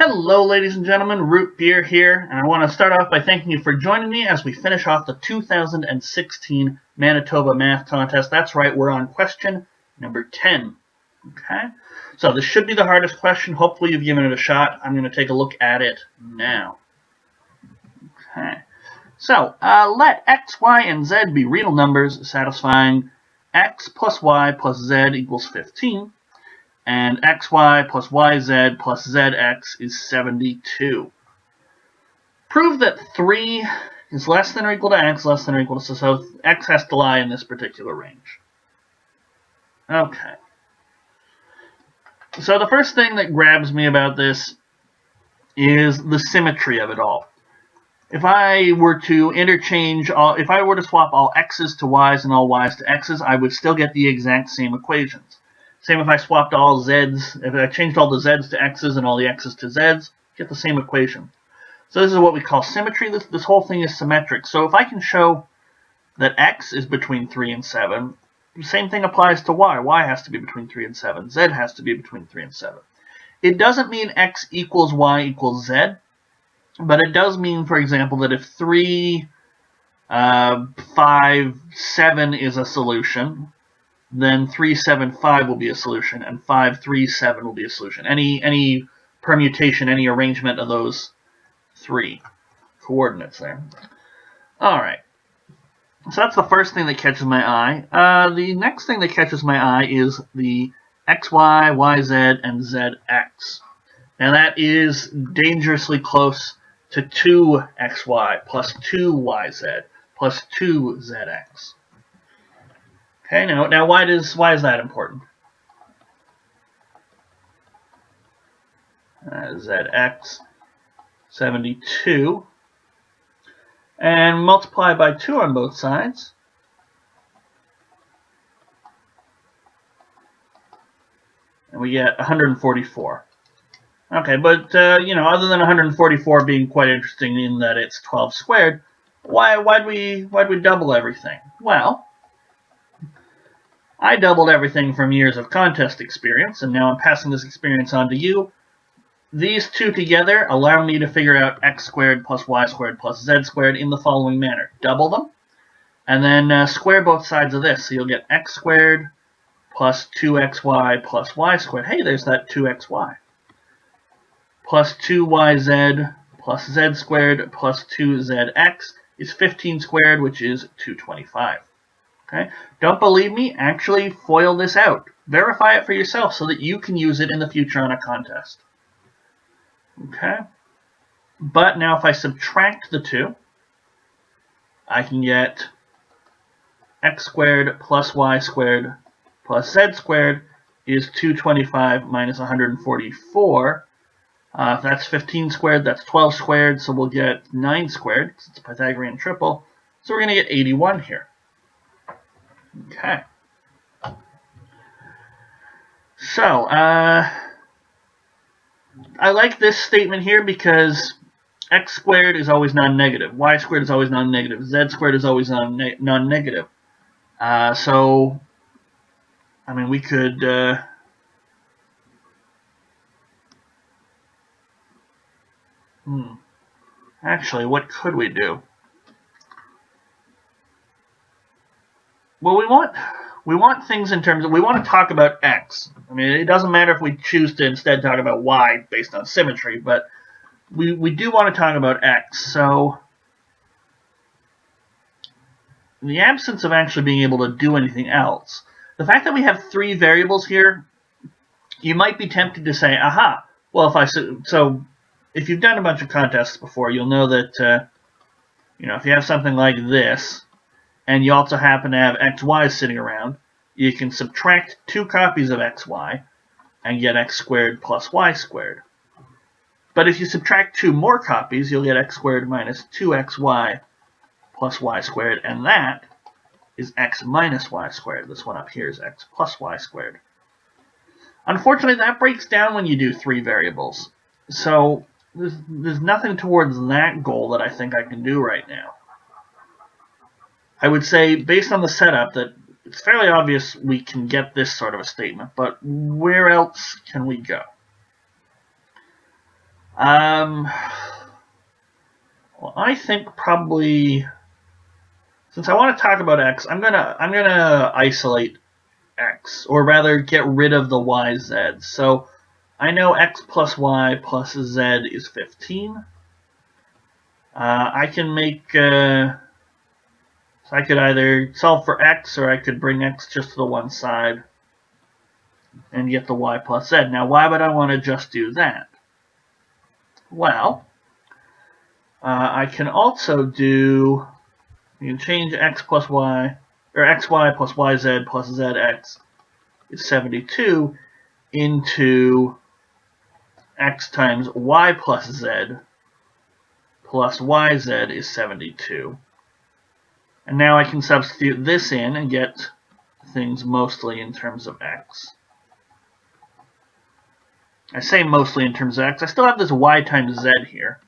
Hello, ladies and gentlemen, Root Beer here, and I want to start off by thanking you for joining me as we finish off the 2016 Manitoba Math Contest. That's right, we're on question number 10. Okay, so this should be the hardest question. Hopefully you've given it a shot. I'm going to take a look at it now. Okay, so let x, y, and z be real numbers satisfying x plus y plus z equals 15. And xy plus yz plus zx is 72. Prove that 3 is less than or equal to x, less than or equal to, so x has to lie in this particular range. Okay. So the first thing that grabs me about this is the symmetry of it all. If I were to if I were to swap all x's to y's and all y's to x's, I would still get the exact same equations. Same if I swapped all z's, if I changed all the z's to x's and all the x's to z's, get the same equation. So this is what we call symmetry. This whole thing is symmetric. So if I can show that x is between 3 and 7, the same thing applies to y. Y has to be between 3 and 7. Z has to be between 3 and 7. It doesn't mean x equals y equals z, but it does mean, for example, that if 3, 5, 7 is a solution, then 3, 7, 5 will be a solution, and 5, 3, 7 will be a solution. Any permutation, any arrangement of those 3 coordinates there. All right. So that's the first thing that catches my eye. The next thing that catches my eye is the xy, yz, and zx. Now that is dangerously close to 2xy plus 2yz plus 2zx. Okay, now why is that important? Zx 72, and multiply by 2 on both sides. And we get 144. Okay, but other than 144 being quite interesting in that it's 12 squared, why'd we double everything? Well, I doubled everything from years of contest experience, and now I'm passing this experience on to you. These two together allow me to figure out x squared plus y squared plus z squared in the following manner. Double them, and then square both sides of this. So you'll get x squared plus 2xy plus y squared. Hey, there's that 2xy. Plus 2yz plus z squared plus 2zx is 15 squared, which is 225. Okay? Don't believe me? Actually FOIL this out. Verify it for yourself so that you can use it in the future on a contest. Okay? But now if I subtract the 2, I can get x squared plus y squared plus z squared is 225 minus 144. If that's 15 squared, that's 12 squared, so we'll get 9 squared, because it's a Pythagorean triple. So we're going to get 81 here. Okay. So, I like this statement here because x squared is always non-negative, y squared is always non-negative, z squared is always non-negative. So, I mean, we could... Actually, what could we do? Well, we want things in terms of, we want to talk about x. I mean, it doesn't matter if we choose to instead talk about y based on symmetry, but we do want to talk about x. So, in the absence of actually being able to do anything else, the fact that we have 3 variables here, you might be tempted to say, aha, well, if you've done a bunch of contests before, you'll know that, if you have something like this, and you also happen to have xy sitting around, you can subtract 2 copies of xy and get x squared plus y squared. But if you subtract 2 more copies, you'll get x squared minus 2xy plus y squared, and that is x minus y squared. This one up here is x plus y squared. Unfortunately, that breaks down when you do 3 variables. So there's nothing towards that goal that I think I can do right now. I would say, based on the setup, that it's fairly obvious we can get this sort of a statement, but where else can we go? Well, I think probably, since I want to talk about x, I'm gonna isolate x, or rather get rid of the yz. So I know x plus y plus z is 15. I can make, so I could either solve for x, or I could bring x just to the one side and get the y plus z. Now, why would I want to just do that? Well, I can also do, you can change x plus y, or xy plus yz plus zx is 72 into x times y plus z plus yz is 72. And now I can substitute this in and get things mostly in terms of x. I say mostly in terms of x. I still have this y times z here.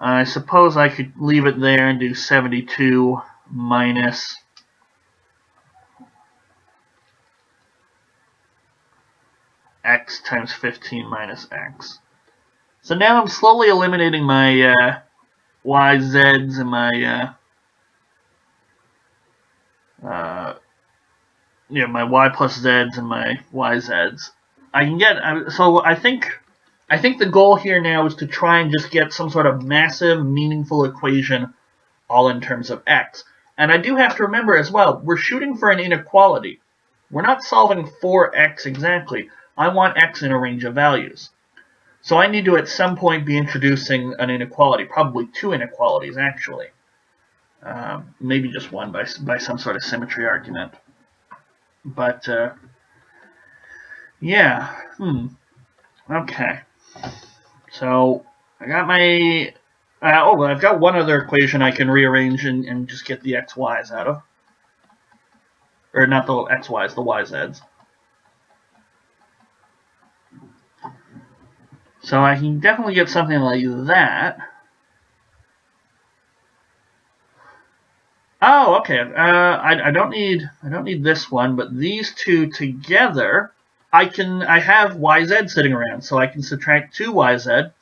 I suppose I could leave it there and do 72 minus x times 15 minus x. So now I'm slowly eliminating my yz's and my my y plus z's and my yz's. I can get, so I think the goal here now is to try and just get some sort of massive, meaningful equation all in terms of x. And I do have to remember as well, we're shooting for an inequality. We're not solving for x exactly. I want x in a range of values. So I need to at some point be introducing an inequality, probably two inequalities actually. Maybe just one by some sort of symmetry argument. But, yeah, okay. So, I got my, I've got one other equation I can rearrange and just get the xy's out of. Or not the xy's, the yz's. So I can definitely get something like that. Oh, okay. I don't need this one, but these two together, I have yz sitting around, so I can subtract 2yz,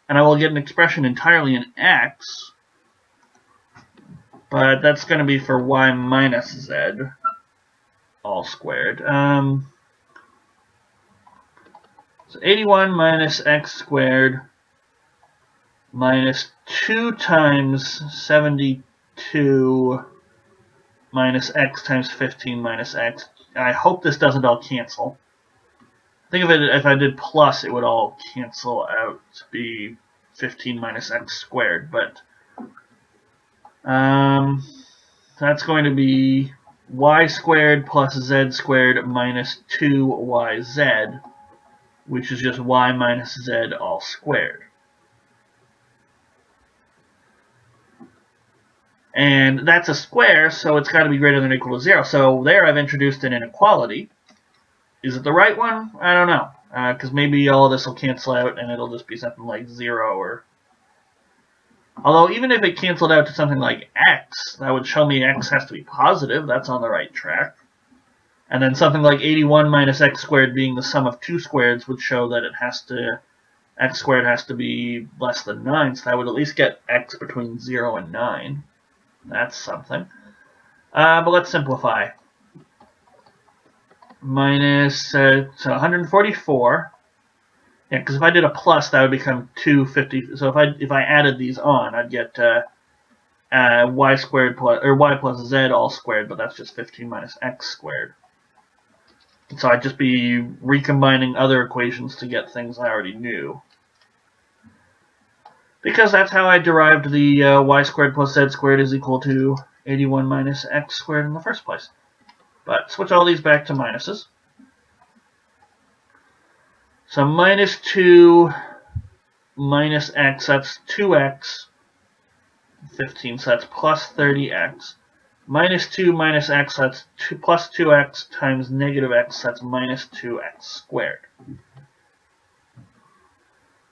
and I will get an expression entirely in x. But that's going to be for y minus z, all squared. So 81 minus x squared minus 2 times 72 minus x times 15 minus x. I hope this doesn't all cancel. I think if I did plus, it would all cancel out to be 15 minus x squared. But that's going to be y squared plus z squared minus 2yz, which is just y minus z all squared. And that's a square, so it's got to be greater than or equal to 0. So there I've introduced an inequality. Is it the right one? I don't know. Because maybe all of this will cancel out and it'll just be something like 0 or... Although even if it canceled out to something like x, that would show me x has to be positive. That's on the right track. And then something like 81 minus x squared being the sum of two squareds would show that it has to... x squared has to be less than 9, so that would at least get x between 0 and 9. That's something. But let's simplify. Minus, so 144. Yeah, because if I did a plus, that would become 250. So if I added these on, I'd get y squared plus, or y plus z all squared, but that's just 15 minus x squared. So I'd just be recombining other equations to get things I already knew. Because that's how I derived the y squared plus z squared is equal to 81 minus x squared in the first place. But switch all these back to minuses. So minus 2 minus x, that's 2x, 15, so that's plus 30x. Minus 2 minus x, that's plus 2x times negative x, that's minus 2x squared.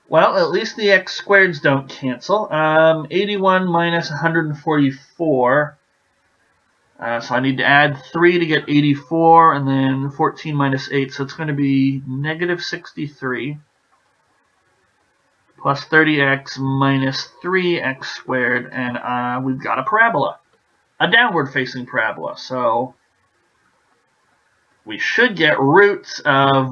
Well, at least the x squareds don't cancel. 81 minus 144. So I need to add 3 to get 84, and then 14 minus 8, so it's going to be negative 63. plus 30x minus 3x squared, and we've got a parabola, a downward-facing parabola. So we should get roots of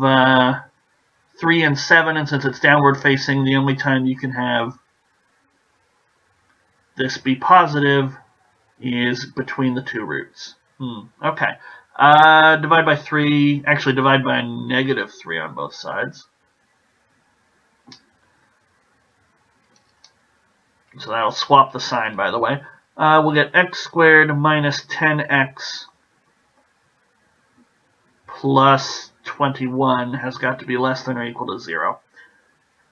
3 and 7, and since it's downward-facing, the only time you can have this be positive is between the two roots. Okay. Divide by 3, actually divide by negative 3 on both sides. So that'll swap the sign, by the way. We'll get x squared minus 10x plus 21 has got to be less than or equal to 0.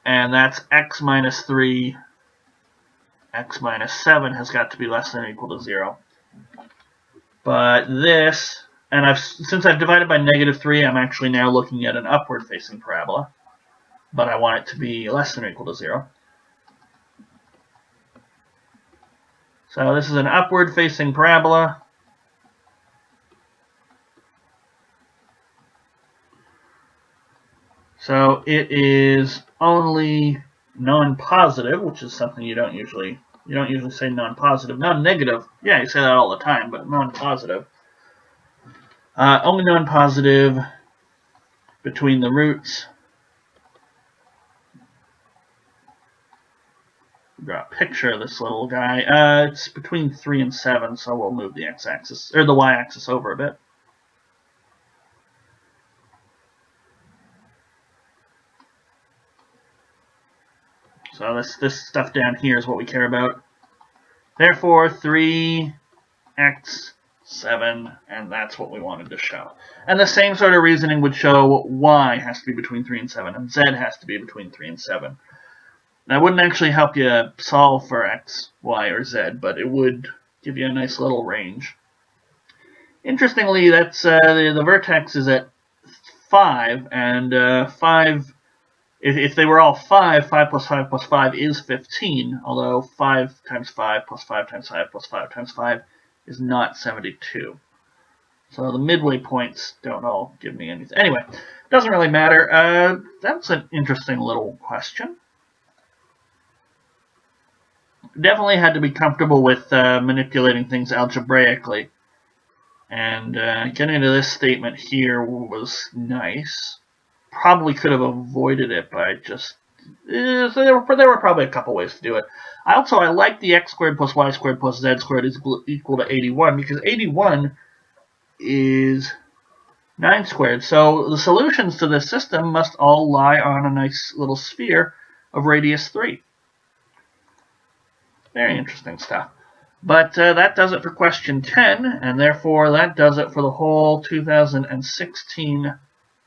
And that's x minus 3, x minus 7 has got to be less than or equal to 0. But this, and since I've divided by negative 3, I'm actually now looking at an upward-facing parabola. But I want it to be less than or equal to 0. So this is an upward-facing parabola. So it is only non-positive, which is something you don't usually say non-positive. Non-negative, yeah, you say that all the time, but non-positive. Only non-positive between the roots. Got a picture of this little guy. It's between 3 and 7, so we'll move the x-axis or the y-axis over a bit. So this stuff down here is what we care about. Therefore, 3x 7, and that's what we wanted to show. And the same sort of reasoning would show y has to be between 3 and 7, and z has to be between 3 and 7. That wouldn't actually help you solve for x, y, or z, but it would give you a nice little range. Interestingly, that's the vertex is at 5, and 5, if they were all 5, 5 plus 5 plus 5 is 15, although 5 times 5 plus 5 times 5 plus 5 times 5 is not 72. So the midway points don't all give me anything. Anyway, doesn't really matter. That's an interesting little question. Definitely had to be comfortable with manipulating things algebraically. And getting into this statement here was nice. Probably could have avoided it by just... so there were probably a couple ways to do it. I like the x squared plus y squared plus z squared is equal to 81, because 81 is 9 squared. So the solutions to this system must all lie on a nice little sphere of radius 3. Very interesting stuff. But that does it for question 10, and therefore that does it for the whole 2016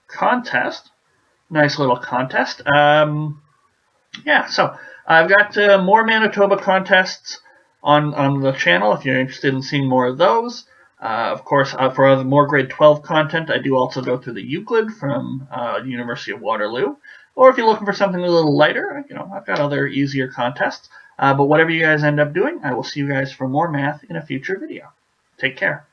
contest. Nice little contest. Yeah, so I've got more Manitoba contests on the channel if you're interested in seeing more of those. Of course, for more grade 12 content, I do also go through the Euclid from University of Waterloo. Or if you're looking for something a little lighter, I've got other easier contests. But whatever you guys end up doing, I will see you guys for more math in a future video. Take care.